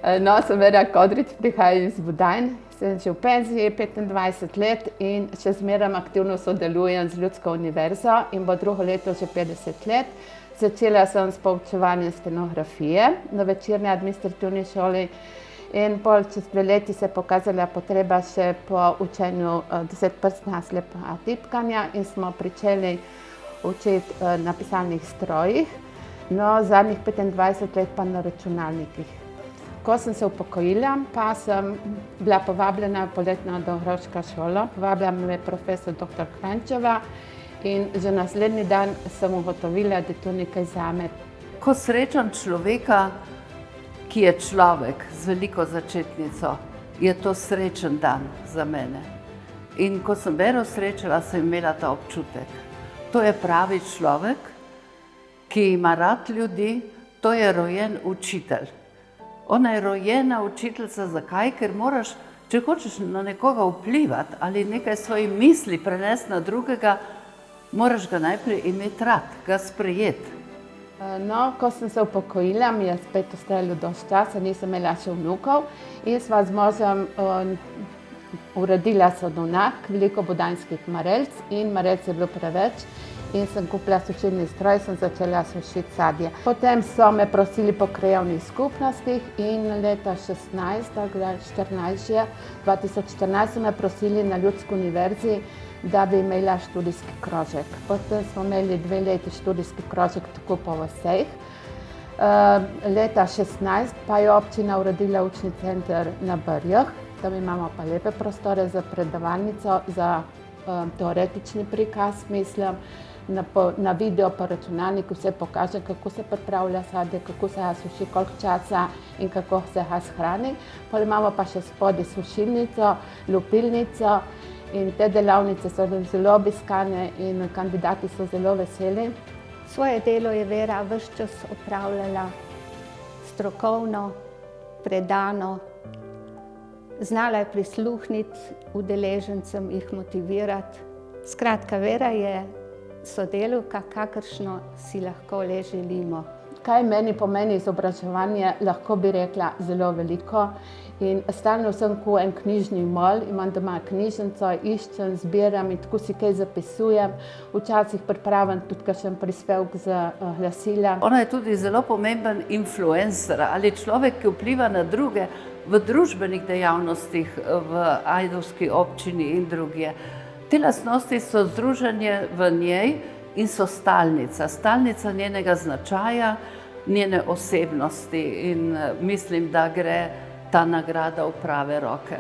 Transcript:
No, sem Vera Kodrič, prihajam iz Budajn. Sem že v penziji 25 let in še zmeraj aktivno sodelujem z Ljudsko univerzo in bo drugo leto že 50 let. Začela sem s poučevanjem stenografije na večerni administrativni šoli in čez 2 leti se je pokazala potreba še po učenju 10-prstna slepa tipkanja in smo pričeli učiti na pisalnih strojih. No, zadnjih 25 let pa na računalnikih. Ko sem se upokojila, pa sem bila povabljena v poletno dolgoročno šolo. Povabila me je profesor dr. Kranjčeva in že naslednji dan sem ugotovila, da je to nekaj zame. Ko srečam človeka, ki je človek z veliko začetnico, je to srečen dan za mene. In ko sem Vero srečala, sem imela ta občutek. To je pravi človek, ki ima rad ljudi, to je rojen učitelj. Ona je rojena učiteljica, zakaj? Ker moraš, če hočeš na nekoga vplivati ali nekaj svojih misli prenesti na drugega, moraš ga najprej imeti rad, ga sprejeti. No, ko sem se upokojila, mi je spet ostalo dosti časa, nisem imela še vnukov in sva z možem uredila sadovnjak, veliko budanjskih marelic in marelic je bilo preveč. In sem kupila sušilni stroj, sem začela sušiti sadje. Potem so me prosili po krajevnih skupnostih in leta 2014 so me prosili na Ljudski univerzi, da bi imela študijski krožek. Potem smo imeli 2 leti študijski krožek tako po vseh. Leta 2016 pa je občina uredila učni center na Brjah. Tam imamo pa lepe prostore za predavalnico, za teoretični prikaz, mislim. Na video pa računalniku se pokaže, kako se pripravlja sadje, kako se ga suši, koliko časa in kako se ga shrani. Potem imamo pa še spodaj sušilnico, lupilnico in te delavnice so zelo obiskane in kandidati so zelo veseli. Svoje delo je Vera ves čas opravljala strokovno, predano. Znala je prisluhniti udeležencem, jih motivirati. Skratka, Vera je sodelavka, kakršno si lahko le želimo. Kaj meni pomeni izobraževanje, lahko bi rekla zelo veliko. In stalno sem kot en knjižni mol, imam doma knjižnico, iščem, zbiram in tako si kaj zapisujem. Včasih pripravim tudi kakšen prispevek za glasila. Ona je tudi zelo pomemben influencer ali človek, ki vpliva na druge v družbenih dejavnostih v ajdovski občini in drugje. Te lastnosti so združenje v njej in so stalnica njenega značaja, njene osebnosti in mislim, da gre ta nagrada v prave roke.